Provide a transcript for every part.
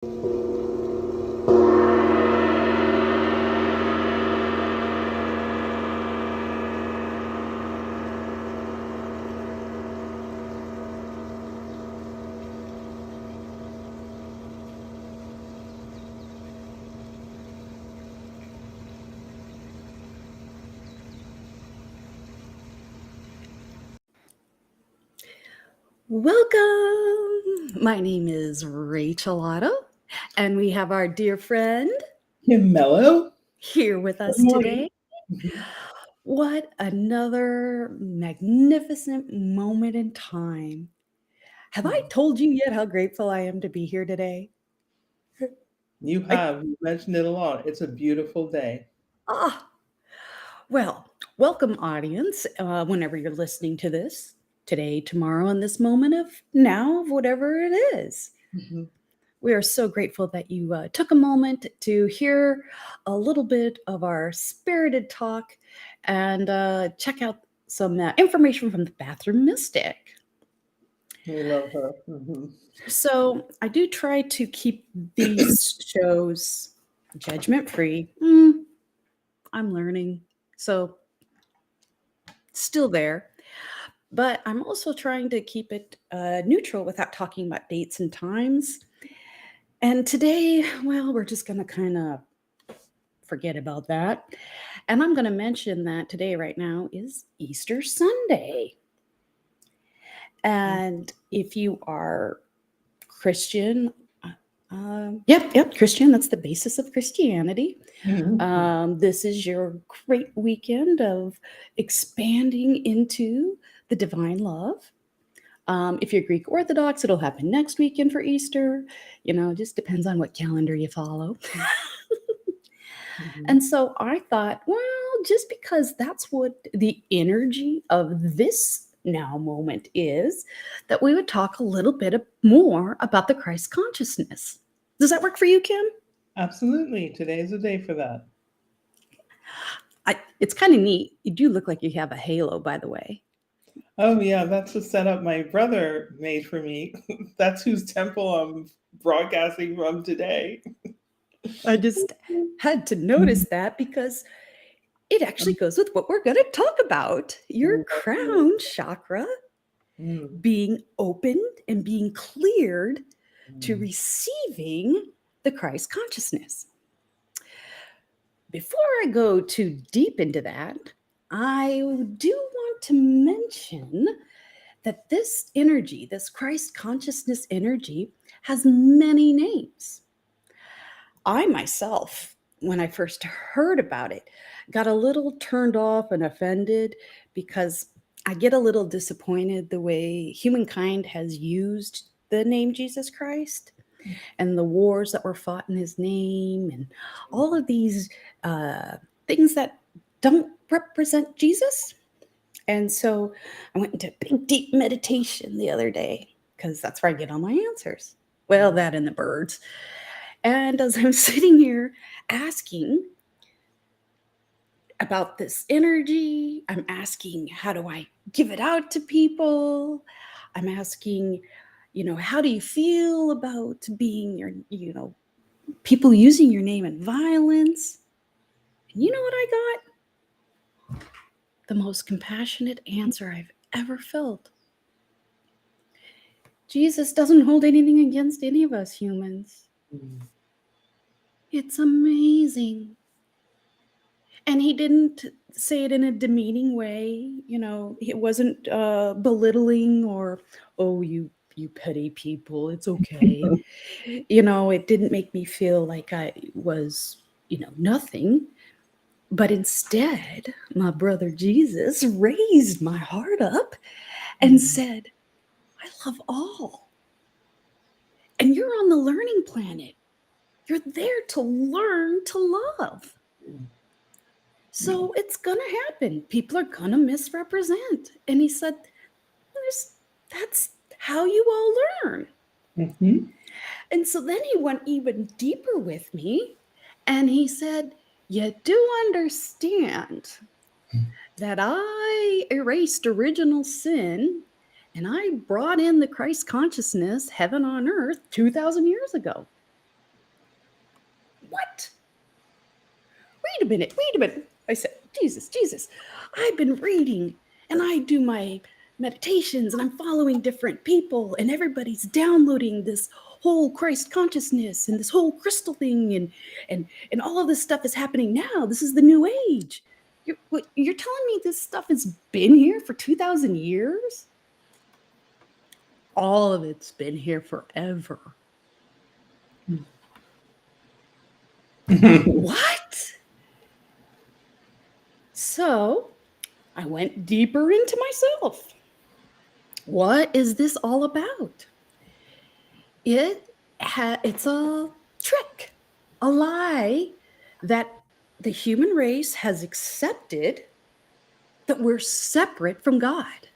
Welcome. My name is Rachel Otto, and we have our dear friend Mellow. here with us Good morning. today. What another magnificent moment in time. Have I told you yet how grateful I am to be here today? You mentioned it a lot. It's a beautiful day. Ah, well, welcome, audience, whenever you're listening to this, today, tomorrow, in this moment of now, of whatever it is. Mhm. We are so grateful that you took a moment to hear a little bit of our spirited talk and check out some information from the Bathroom Mystic. We love her. Mhm. So, I do try to keep these shows judgment free. I'm learning. So, still there. But I'm also trying to keep it neutral without talking about dates and times. And today, well, we're just going to kind of forget about that. And I'm going to mention that today, right now, is Easter Sunday. And if you are Christian, yep, Christian, that's the basis of Christianity. This is your great weekend of expanding into the divine love. If you're Greek Orthodox, it'll happen next weekend for Easter. It just depends on what calendar you follow. And so I thought, well, just because that's what the energy of this now moment is, that we would talk a little bit more about the Christ consciousness. Does that work for you, Kim? Absolutely. Today's the day for that. It's kind of neat. You do look like you have a halo, by the way. Oh, yeah. That's the setup my brother made for me. That's whose temple I'm broadcasting from today. I just had to notice that because it actually goes with what we're going to talk about. Your crown chakra being opened and being cleared to receiving the Christ consciousness. Before I go too deep into that, I do want to mention that this energy, this Christ consciousness energy, has many names. I myself, when I first heard about it, got a little turned off and offended because I get a little disappointed the way humankind has used the name Jesus Christ and the wars that were fought in his name and all of these things that don't represent Jesus. And so I went into big, deep meditation the other day because that's where I get all my answers. Well, that and the birds. And as I'm sitting here asking about this energy, I'm asking, how do I give it out to people? I'm asking, how do you feel about being people using your name in violence? And you know what I got? The most compassionate answer I've ever felt. Jesus doesn't hold anything against any of us humans. It's amazing. And he didn't say it in a demeaning way. It wasn't belittling or, oh, you petty people, it's okay. It didn't make me feel like I was, nothing. But instead, my brother Jesus raised my heart up and said, I love all. And you're on the learning planet. You're there to learn to love. So it's going to happen. People are going to misrepresent. And he said, that's how you all learn. And so then he went even deeper with me. And he said, you do understand that I erased original sin and I brought in the Christ consciousness, heaven on earth, 2,000 years ago. wait a minute, wait a minute. I said, Jesus, Jesus, I've been reading and I do my meditations and I'm following different people and everybody's downloading this whole Christ consciousness and this whole crystal thing and all of this stuff is happening now. This is the new age. You're telling me this stuff has been here for 2,000 years? All of it's been here forever. What? So I went deeper into myself. What is this all about? It's a trick, a lie that the human race has accepted that we're separate from God.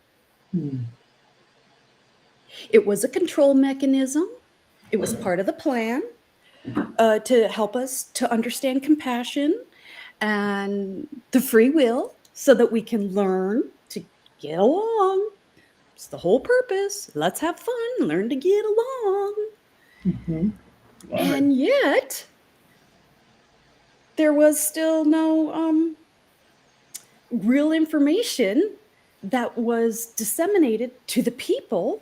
It was a control mechanism. It was part of the plan to help us to understand compassion and the free will so that we can learn to get along. It's the whole purpose. Let's have fun, learn to get along. And yet, there was still no real information that was disseminated to the people.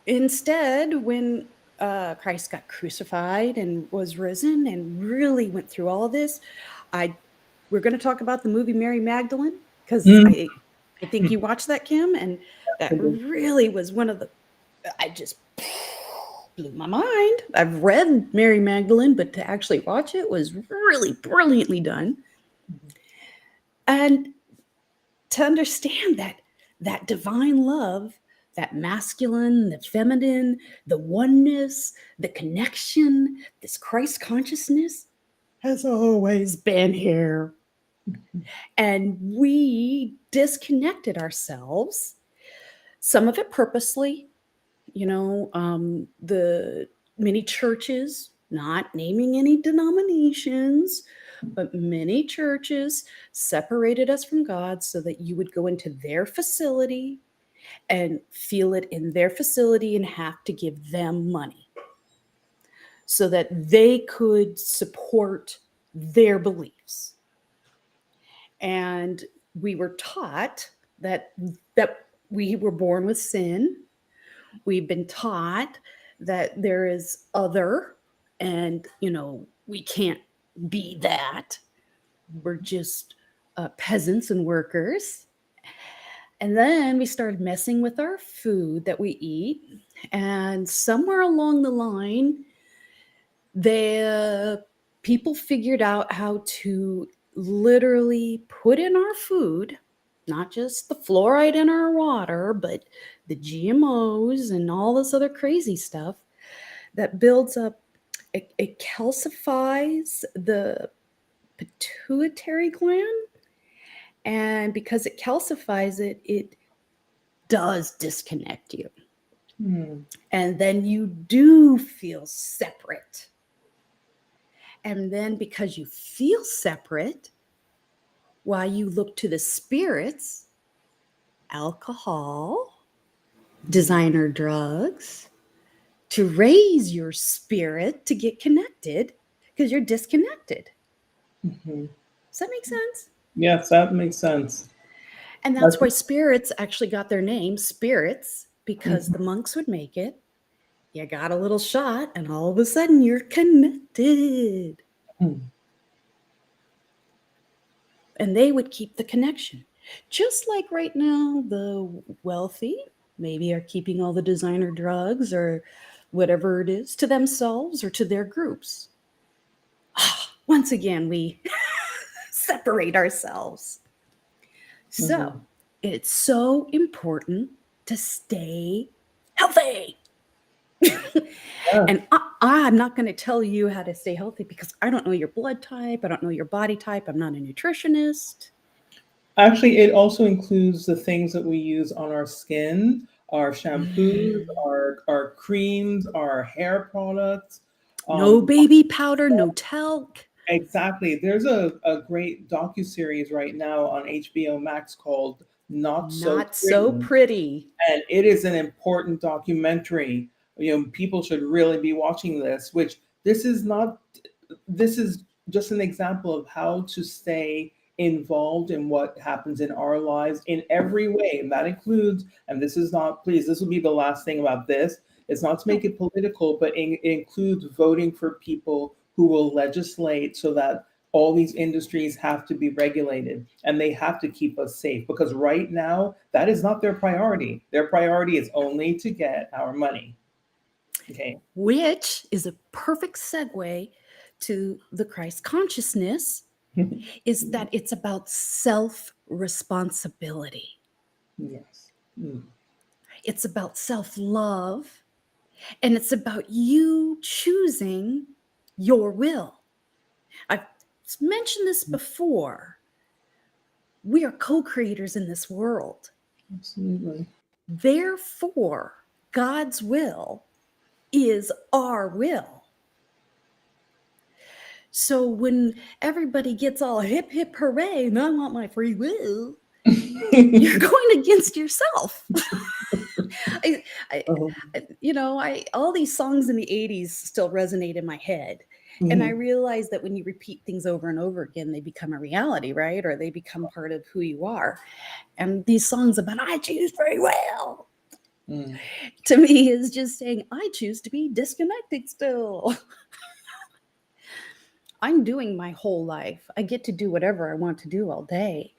Instead, when Christ got crucified and was risen and really went through all of this, we're going to talk about the movie Mary Magdalene, because I think you watched that, Kim, and that really was one of the, I just blew my mind. I've read Mary Magdalene, but to actually watch it was really brilliantly done. And to understand that divine love, that masculine, the feminine, the oneness, the connection, this Christ consciousness has always been here. And we disconnected ourselves, some of it purposely, the many churches, not naming any denominations, but many churches separated us from God so that you would go into their facility and feel it in their facility and have to give them money so that they could support their beliefs. And we were taught that we were born with sin. We've been taught that there is other, and we can't be that. We're just peasants and workers. And then we started messing with our food that we eat. And somewhere along the line, the people figured out how to literally put in our food, not just the fluoride in our water, but the GMOs and all this other crazy stuff that builds up, it calcifies the pituitary gland. And because it calcifies it, it does disconnect you. And then you do feel separate. And then because you feel separate, while you look to the spirits, alcohol, designer drugs, to raise your spirit to get connected, because you're disconnected. Does that make sense? Yes, that makes sense. And that's why spirits actually got their name, spirits, because the monks would make it. You got a little shot, and all of a sudden you're connected. And they would keep the connection. Just like right now, the wealthy maybe are keeping all the designer drugs or whatever it is to themselves or to their groups. Once again, we separate ourselves. So it's so important to stay healthy. And I'm not going to tell you how to stay healthy because I don't know your blood type. I don't know your body type. I'm not a nutritionist. Actually, it also includes the things that we use on our skin, our shampoos, our creams, our hair products. No baby powder, no talc. Exactly. There's a great docuseries right now on HBO Max called Not So Pretty. And it is an important documentary. People should really be watching this, this is just an example of how to stay involved in what happens in our lives in every way. And that includes, and this is not, please, this will be the last thing about this. It's not to make it political, but it includes voting for people who will legislate so that all these industries have to be regulated and they have to keep us safe, because right now that is not their priority. Their priority is only to get our money. Okay. Which is a perfect segue to the Christ consciousness, is that it's about self-responsibility. Yes. Mm. It's about self-love, and it's about you choosing your will. I've mentioned this before. We are co-creators in this world. Absolutely. Therefore, God's will is our will. So when everybody gets all hip, hip, hooray, and I want my free will, you're going against yourself. Oh. All these songs in the 80s still resonate in my head. And I realize that when you repeat things over and over again, they become a reality, right? Or they become part of who you are. And these songs about I choose free will, to me, is just saying I choose to be disconnected still. I'm doing my whole life. I get to do whatever I want to do all day.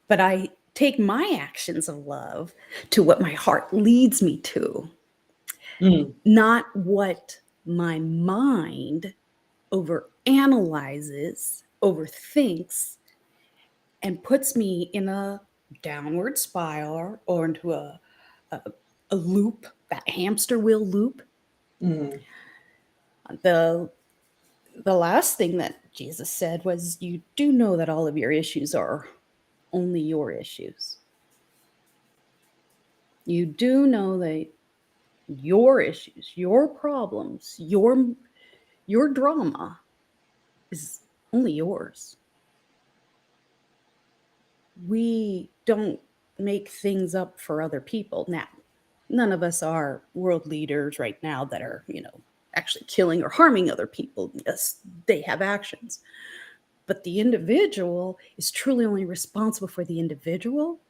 But I take my actions of love to what my heart leads me to, not what my mind overanalyzes, overthinks, and puts me in a downward spiral or into a loop, that hamster wheel loop. The last thing that Jesus said was, you do know that all of your issues are only your issues. You do know that your issues, your problems, your drama is only yours. We don't make things up for other people. Now, none of us are world leaders right now that are, actually killing or harming other people. Yes, they have actions. But the individual is truly only responsible for the individual.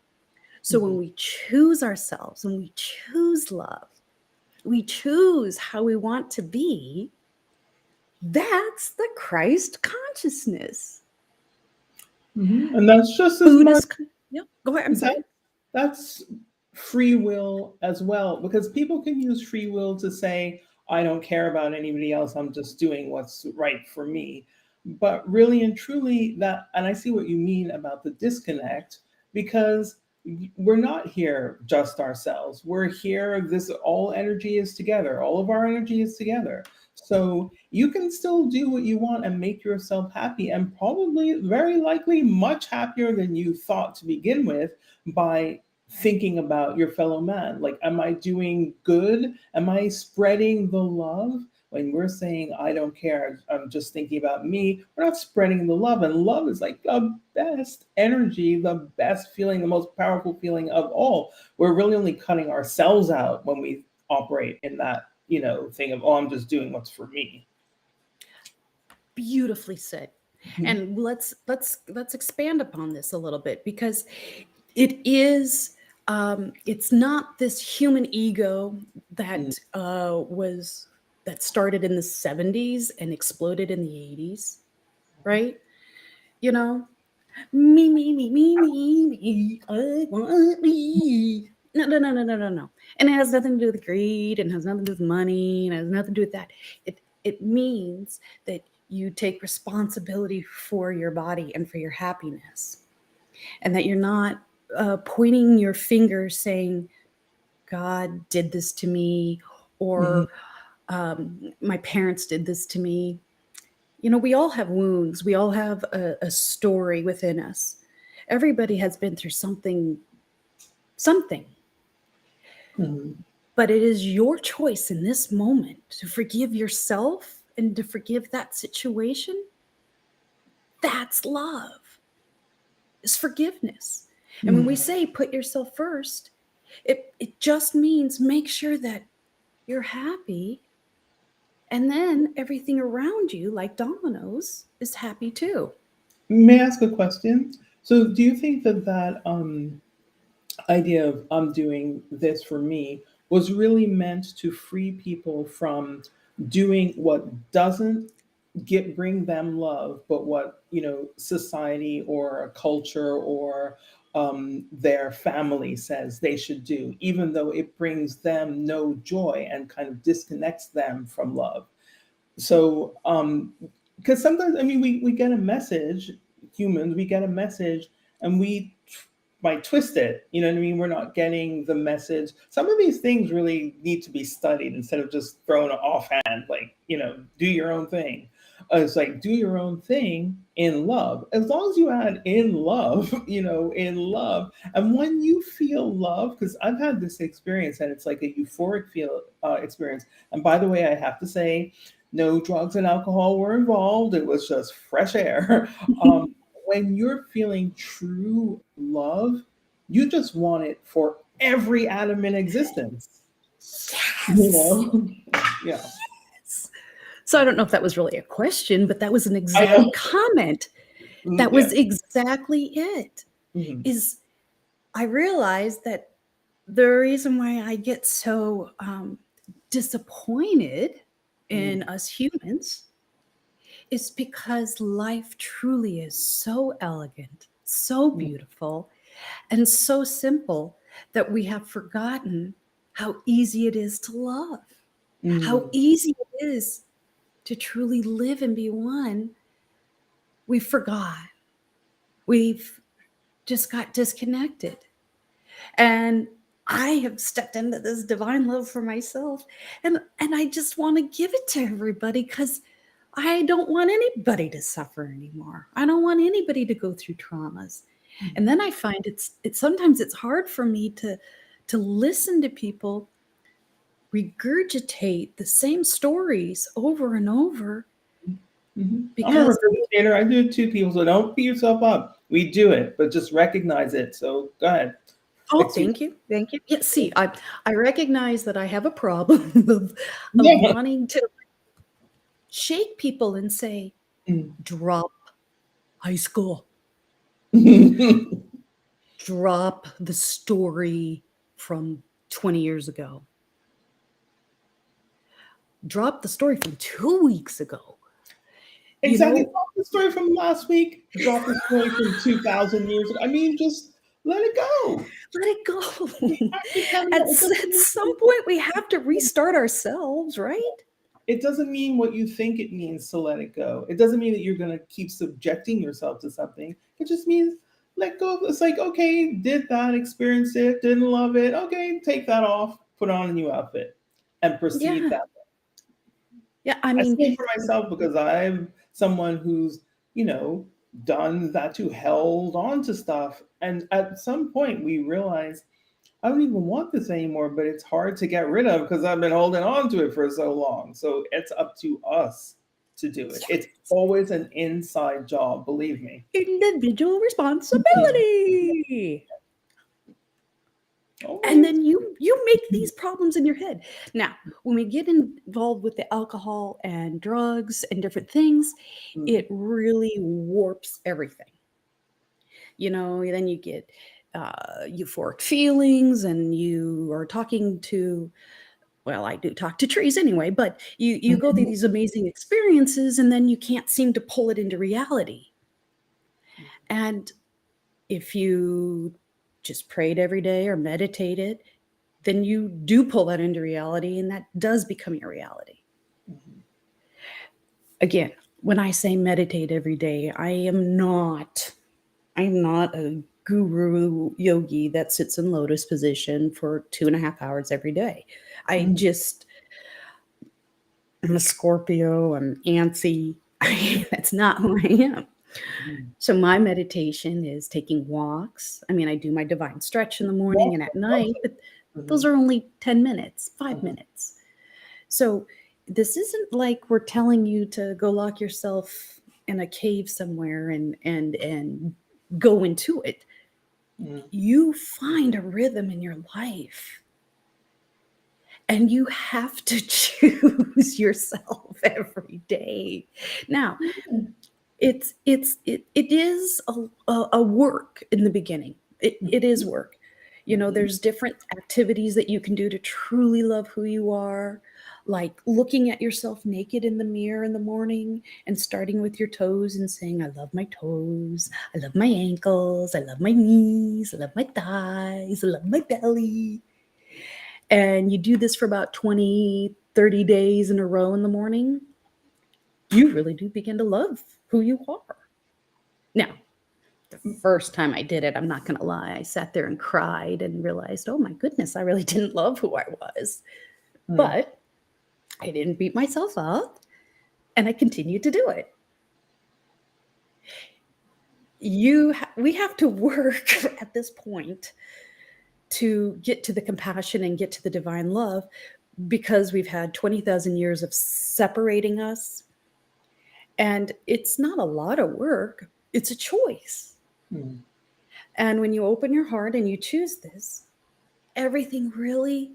So when we choose ourselves, when we choose love, we choose how we want to be, that's the Christ consciousness. And that's just as much. Yeah, go ahead. I'm sorry. That's free will as well, because people can use free will to say, I don't care about anybody else, I'm just doing what's right for me. But really and truly, that, and I see what you mean about the disconnect, because we're not here just ourselves. We're here, this all energy is together, all of our energy is together. So you can still do what you want and make yourself happy, and probably very likely much happier than you thought to begin with, by thinking about your fellow man. Like, am I doing good? Am I spreading the love? When we're saying, I don't care, I'm just thinking about me, we're not spreading the love. And love is like the best energy, the best feeling, the most powerful feeling of all. We're really only cutting ourselves out when we operate in that, thing of, oh, I'm just doing what's for me. Beautifully said. And let's expand upon this a little bit, because it is it's not this human ego that that started in the 70s and exploded in the 80s, right? Me, I want me. No. And it has nothing to do with greed, and has nothing to do with money, and it has nothing to do with that. It means that you take responsibility for your body and for your happiness, and that you're not pointing your finger saying, God did this to me, or my parents did this to me. We all have wounds. We all have a story within us. Everybody has been through something. But it is your choice in this moment to forgive yourself and to forgive that situation. That's love. It's forgiveness. And when we say put yourself first, it just means make sure that you're happy And then everything around you, like dominoes, is happy too. May I ask a question? So, do you think that idea of I'm doing this for me was really meant to free people from doing what doesn't get bring them love, but what society or a culture or their family says they should do, even though it brings them no joy and kind of disconnects them from love? So because sometimes, I mean, we get a message, humans, we get a message, and we might twist it, you know what I mean? We're not getting the message. Some of these things really need to be studied instead of just thrown offhand, like, do your own thing. It's like, do your own thing in love, as long as you add in love, in love. And when you feel love, because I've had this experience and it's like a euphoric feel experience. And by the way, I have to say, no drugs and alcohol were involved. It was just fresh air. When you're feeling true love, you just want it for every atom in existence. You Yes. know? Yeah. Yes. So I don't know if that was really a question, but that was an I exact know. comment. That Yeah. was exactly it. Mhm. Is I realized that the reason why I get so disappointed in Mhm. us humans is because life truly is so elegant, so Mhm. beautiful, and so simple that we have forgotten how easy it is to love, how Mhm. easy it is to truly live and be one. We forgot. We've just got disconnected. And I have stepped into this divine love for myself. And I just want to give it to everybody because I don't want anybody to suffer anymore. I don't want anybody to go through traumas. And then I find it's sometimes it's hard for me to listen to people regurgitate the same stories over and over I'm a because regurgitator. I do it too, people. So don't beat yourself up. We do it, but just recognize it. So go ahead. oh, Fix you. thank you. Thank you. Yeah, see, I recognize that I have a problem of Yeah. wanting to shake people and say, drop high school, drop the story from 20 years ago, drop the story from 2 weeks ago. You Exactly. know, Drop the story from last week. Drop the story from 2,000 years ago. I mean, just let it go. let it go. Actually, Kevin, at, it doesn't at mean some point, we have to restart ourselves, right? it doesn't mean what you think it means to let it go. It doesn't mean that you're going to keep subjecting yourself to something. It just means let go. It's like, okay, did that, experienced it, didn't love it. Okay, take that off, put on a new outfit, and proceed Yeah. that. Yeah. I I mean, speak for myself because I'm someone who's, done that too, held on to stuff. And at some point, we realize I don't even want this anymore, but it's hard to get rid of because I've been holding on to it for so long. So it's up to us to do it. It's always an inside job, believe me. individual responsibility. And Always. then you make these problems in your head. Now, when we get involved with the alcohol and drugs and different things, Mm. it really warps everything. Then you get euphoric feelings, and you are talking to, well, I do talk to trees anyway, but you go through these amazing experiences, and then you can't seem to pull it into reality. And if you just prayed every day or meditated, then you do pull that into reality, and that does become your reality. Again, when I say meditate every day, I'm not a guru yogi that sits in lotus position for 2.5 hours every day. I Mhm. just I'm a Scorpio, I'm antsy. That's not who I am. Mhm. So my meditation is taking walks. I mean, I do my divine stretch in the morning and at night, but those Mhm. are only 10 minutes, 5 Mhm. minutes. So this isn't like we're telling you to go lock yourself in a cave somewhere and go into it. Mhm. You find a rhythm in your life. and you have to choose yourself every day. Now, it is a work in the beginning. It is work. You know, Mhm. there's different activities that you can do to truly love who you are, like looking at yourself naked in the mirror in the morning and starting with your toes and saying, I love my toes, I love my ankles, I love my knees, I love my thighs, I love my belly. And you do this for about 20, 30 days in a row in the morning, you really do begin to love who you are. Now, the first time I did it, I'm not going to lie, I sat there and cried and realized, oh my goodness, I really didn't love who I was. Mm. But I didn't beat myself up and I continued to do it. We have to work at this point to get to the compassion and get to the divine love because we've had 20,000 years of separating us. And it's not a lot of work, it's a choice. Mm. And when you open your heart and you choose this, everything really,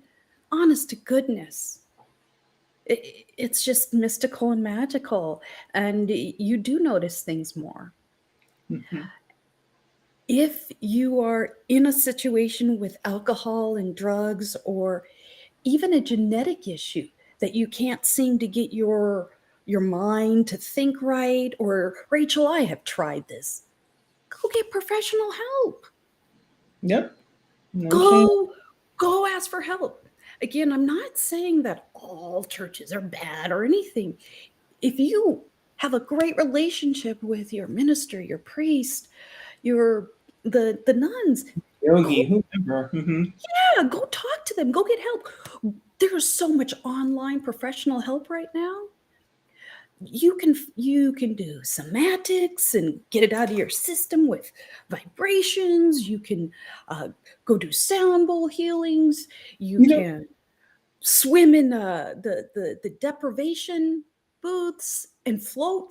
honest to goodness, it's just mystical and magical. And you do notice things more. Mhm. If you are in a situation with alcohol and drugs, or even a genetic issue that you can't seem to get your mind to think right, or Rachel, I have tried this, go get professional help. Yep. No shame. Go ask for help. Again, I'm not saying that all churches are bad or anything. If you have a great relationship with your minister, your priest, your the nuns, go, Yogi, whoever. yeah, go talk to them, go get help. There's so much online professional help right now. You can do somatics and get it out of your system with vibrations. You can uh, go do sound bowl healings. You You know, can swim in the deprivation booths and float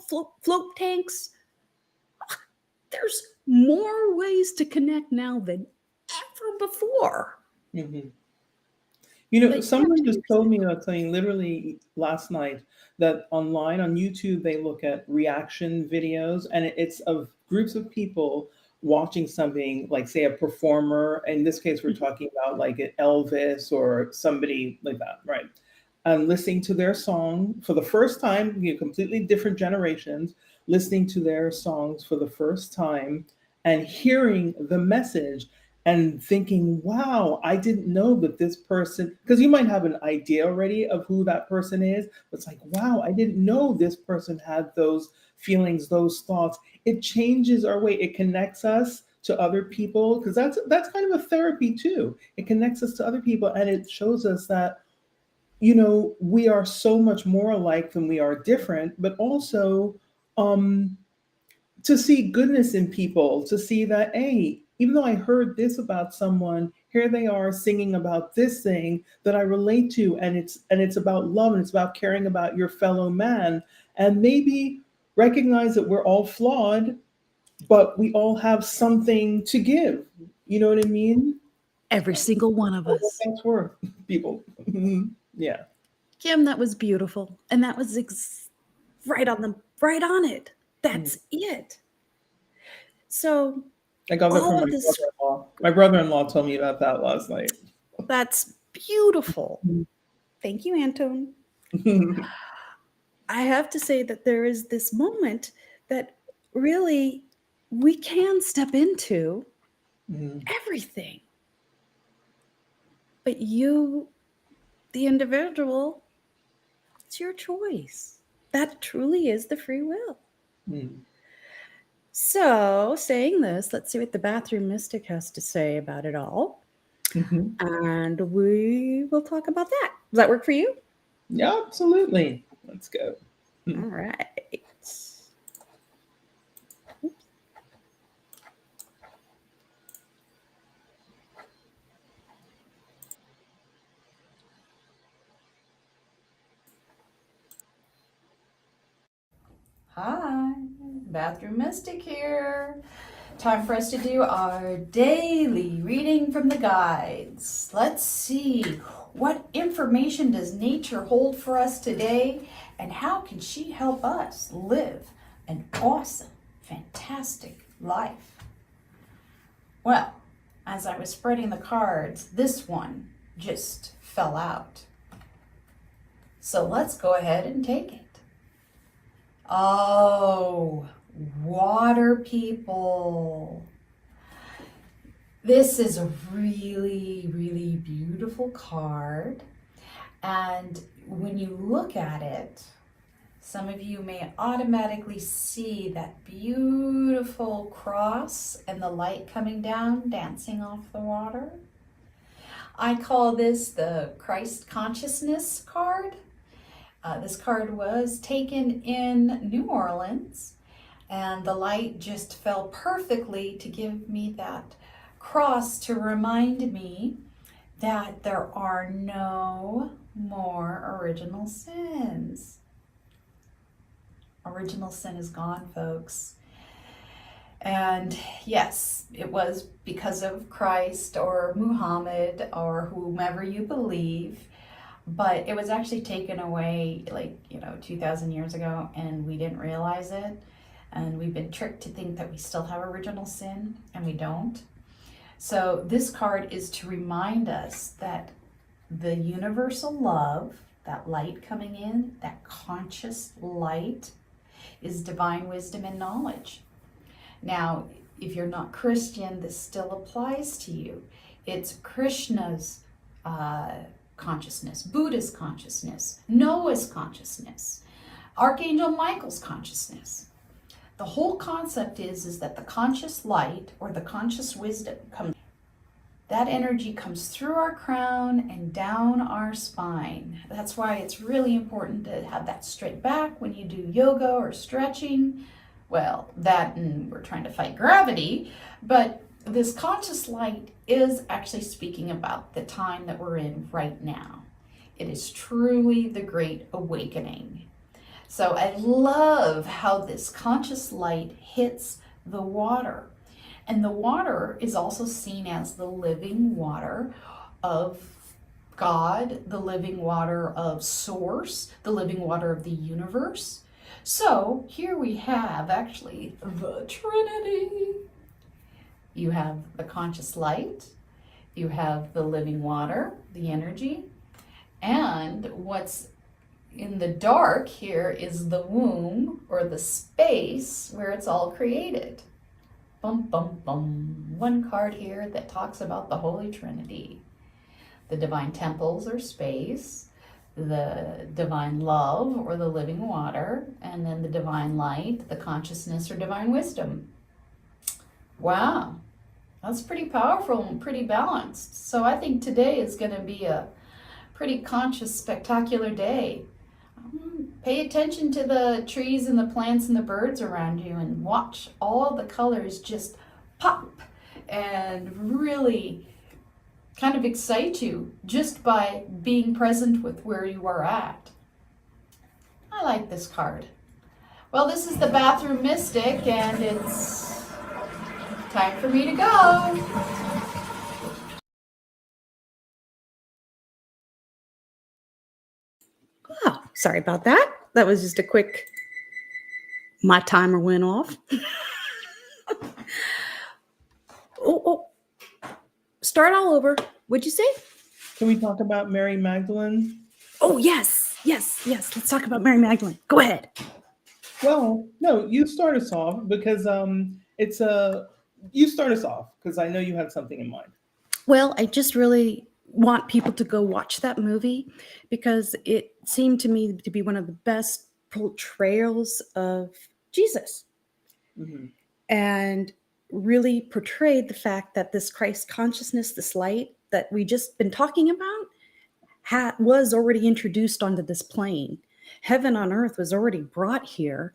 tanks. There's more ways to connect now than ever before. mhm. But you have Someone to just use told it. me about something literally last night that online on YouTube they look at reaction videos and it's of groups of people watching something like say a performer. In this case, we're Mhm. talking about like an Elvis or somebody like that, right? And listening to their song for the first time, completely different generations, listening to their songs for the first time and hearing the message and thinking, wow, I didn't know that this person, because you might have an idea already of who that person is, but it's like, wow, I didn't know this person had those feelings, those thoughts. It changes our way, it connects us to other people, because that's kind of a therapy too. It connects us to other people and it shows us that we are so much more alike than we are different, but also um, to see goodness in people, to see that, hey, even though I heard this about someone, here they are singing about this thing that I relate to, and it's about love and it's about caring about your fellow man, and maybe recognize that we're all flawed, but we all have something to give. You know what I mean? Every single one of For what us. that's worth, people. Yeah. Kim, that was beautiful. And that was right on it. Mm. That's it. So I got that from all my of this, brother-in-law. My brother-in-law told me about that last night. that's beautiful. Thank you, Anton. I have to say that there is this moment that really we can step into Mhm. everything. But you, the individual, it's your choice. That truly is the free will. Mm. So, saying this, let's see what the bathroom mystic has to say about it all. Mhm. And we will talk about that. Does that work for you? Yeah, absolutely. Let's go. All Mm. right. Hi, Bathroom Mystic here. Time for us to do our daily reading from the guides. Let's see. What information does nature hold for us today? And how can she help us live an awesome, fantastic life? Well, as I was spreading the cards, this one just fell out. So let's go ahead and take it. Oh, water people. This is a really, really beautiful card. And when you look at it, some of you may automatically see that beautiful cross and the light coming down, dancing off the water. I call this the Christ Consciousness card. This card was taken in New Orleans, and the light just fell perfectly to give me that cross to remind me that there are no more original sins. Original sin is gone, folks. And yes, it was because of Christ or Muhammad or whomever you believe, but it was actually taken away 2,000 years ago, and we didn't realize it. And we've been tricked to think that we still have original sin, and we don't. So this card is to remind us that the universal love, that light coming in, that conscious light, is divine wisdom and knowledge. Now, if you're not Christian, this still applies to you. It's Krishna's consciousness, Buddha's consciousness, Noah's consciousness, Archangel Michael's consciousness. The whole concept is that the conscious light or the conscious wisdom comes. That energy comes through our crown and down our spine. That's why it's really important to have that straight back when you do yoga or stretching. Well, that and we're trying to fight gravity, but this conscious light is actually speaking about the time that we're in right now. It is truly the Great Awakening. So I love how this conscious light hits the water. And the water is also seen as the living water of God, the living water of Source, the living water of the universe. So here we have actually the Trinity. You have the conscious light, you have the living water, the energy, and what's in the dark here is the womb or the space where it's all created. Bum, bum, bum. One card here that talks about the Holy Trinity. The divine temples or space, the divine love or the living water, and then the divine light, the consciousness or divine wisdom. Wow, that's pretty powerful and pretty balanced. So I think today is going to be a pretty conscious, spectacular day. Pay attention to the trees and the plants and the birds around you and watch all the colors just pop and really kind of excite you just by being present with where you are at. I like this card. Well, this is the Bathroom Mystic, and it's time for me to go. Oh, sorry about that. That was just a quick, my timer went off. oh, start all over. What'd you say? Can we talk about Mary Magdalene? Oh, yes. Let's talk about Mary Magdalene. Go ahead. Well, no, you start us off because you start us off because I know you have something in mind. Well, I just really want people to go watch that movie because it seemed to me to be one of the best portrayals of Jesus. Mm-hmm. And really portrayed the fact that this Christ consciousness, this light that we just been talking about, was already introduced onto this plane. Heaven on earth was already brought here.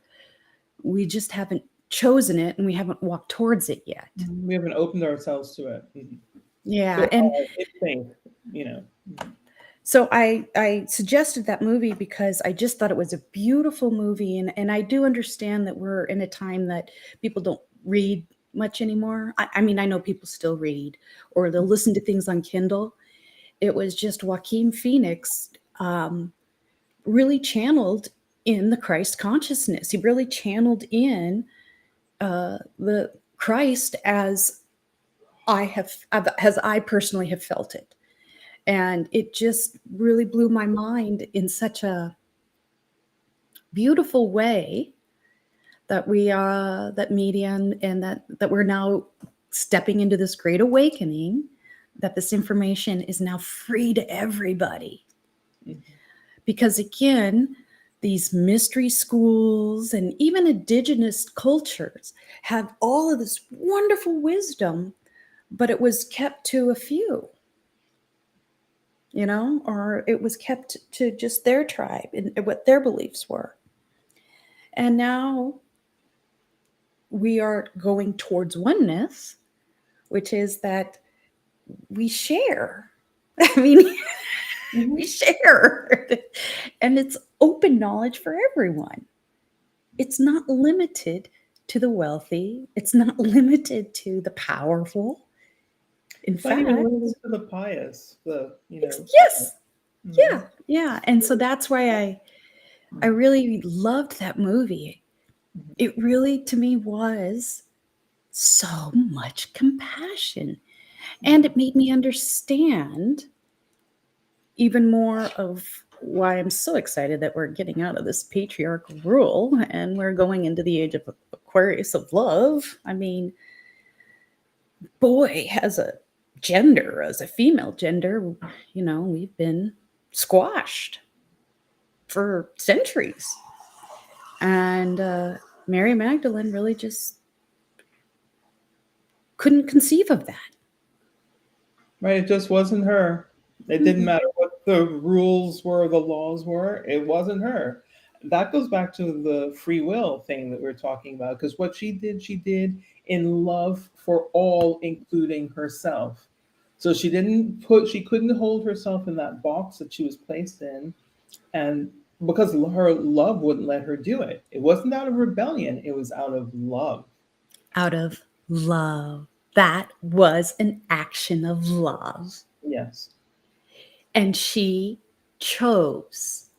We just haven't chosen it and we haven't walked towards it yet. We haven't opened ourselves to it. Mm-hmm. Yeah. So, and So I suggested that movie because I just thought it was a beautiful movie. And I do understand that we're in a time that people don't read much anymore. I mean, I know people still read or they'll listen to things on Kindle. it was just Joaquin Phoenix really channeled in the Christ consciousness. He really channeled in the Christ as I personally have felt it. And it just really blew my mind in such a beautiful way that we are that media and that we're now stepping into this great awakening, that this information is now free to everybody. Mhm. Because again, these mystery schools and even indigenous cultures have all of this wonderful wisdom, but it was kept to a few, or it was kept to just their tribe and what their beliefs were. And now we are going towards oneness, which is that we share. I mean, we share. And it's open knowledge for everyone. It's not limited to the wealthy. It's not limited to the powerful. In It's not fact, even limited to the pious, yes, Mhm. yeah. And so that's why I really loved that movie. It really, to me, was so much compassion. And it made me understand even more of why I'm so excited that we're getting out of this patriarchal rule and we're going into the age of Aquarius of love. I mean, boy, as a gender, as a female gender, we've been squashed for centuries. And Mary Magdalene really just couldn't conceive of that. Right, it just wasn't her. It didn't Mhm. matter what the rules were, the laws were, it wasn't her. That goes back to the free will thing that we're talking about, because what she did in love for all, including herself. So she couldn't hold herself in that box that she was placed in, and because her love wouldn't let her do it. It wasn't out of rebellion, it was out of love. Out of love. That was an action of love. Yes. And she chose.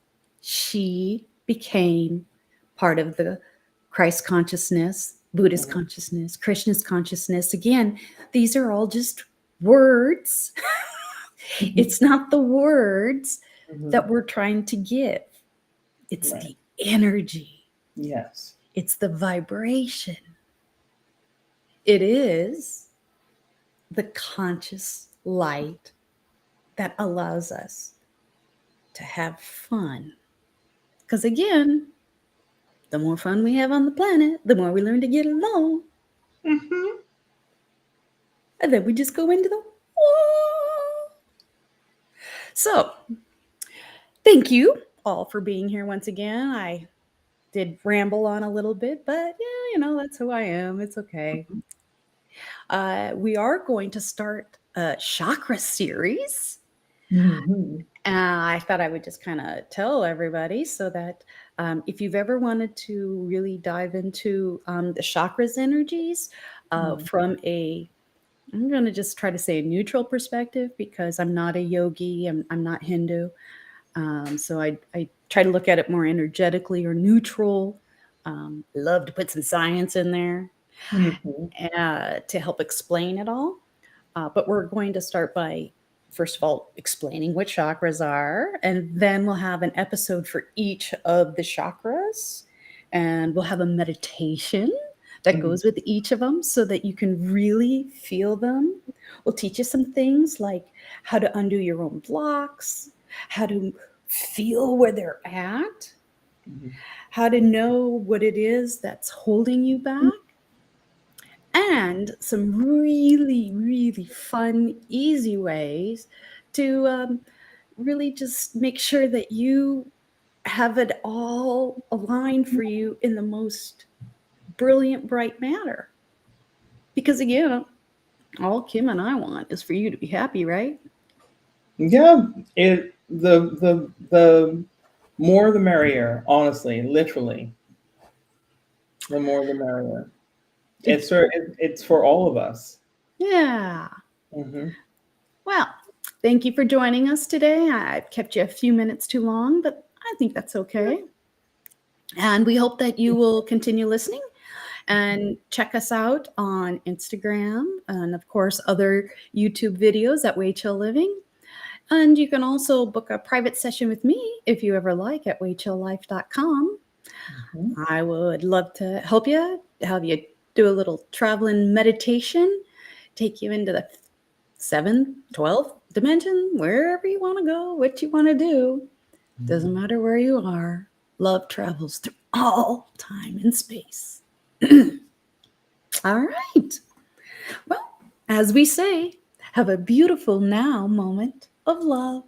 She became part of the Christ consciousness, Buddhist Mhm. consciousness, Krishna's consciousness. Again, these are all just words. It's not the words that Mhm. we're trying to give, it's Right. the energy, Yes. it's the vibration. It is the conscious light that allows us to have fun. Because again, the more fun we have on the planet, the more we learn to get along. Mhm. And then we just go into the wall. So, thank you all for being here once again. I did ramble on a little bit, but yeah, that's who I am. It's okay. We are going to start a Chakra Series. Mhm. I thought I would just kind of tell everybody so that if you've ever wanted to really dive into the chakras energies Mhm. from I'm going to just try to say a neutral perspective because I'm not a yogi, I'm not Hindu. So I try to look at it more energetically or neutral. Love to put some science in there Mhm. to help explain it all. But we're going to start by, first of all, explaining what chakras are, and then we'll have an episode for each of the chakras, and we'll have a meditation that Mhm. goes with each of them so that you can really feel them. We'll teach you some things like how to undo your own blocks, how to feel where they're at, Mhm. how to know what it is that's holding you back, and some really, really fun, easy ways to really just make sure that you have it all aligned for you in the most brilliant, bright manner. Because again, all Kim and I want is for you to be happy, right? Yeah, the more the merrier, honestly, literally. The more the merrier. It, It's for all of us. yeah. Mhm. Well, Thank you for joining us today. I've kept you a few minutes too long, but I think that's okay. And we hope that you will continue listening and check us out on Instagram and, of course, other YouTube videos at Way Chill Living. And you can also book a private session with me if you ever like at waychilllife.com. I would love to help you, have you do a little traveling meditation, take you into the 7th, 12th dimension, wherever you want to go, what you want to do. Doesn't matter where you are. Love travels through all time and space. All right. Well, as we say, have a beautiful now moment of love.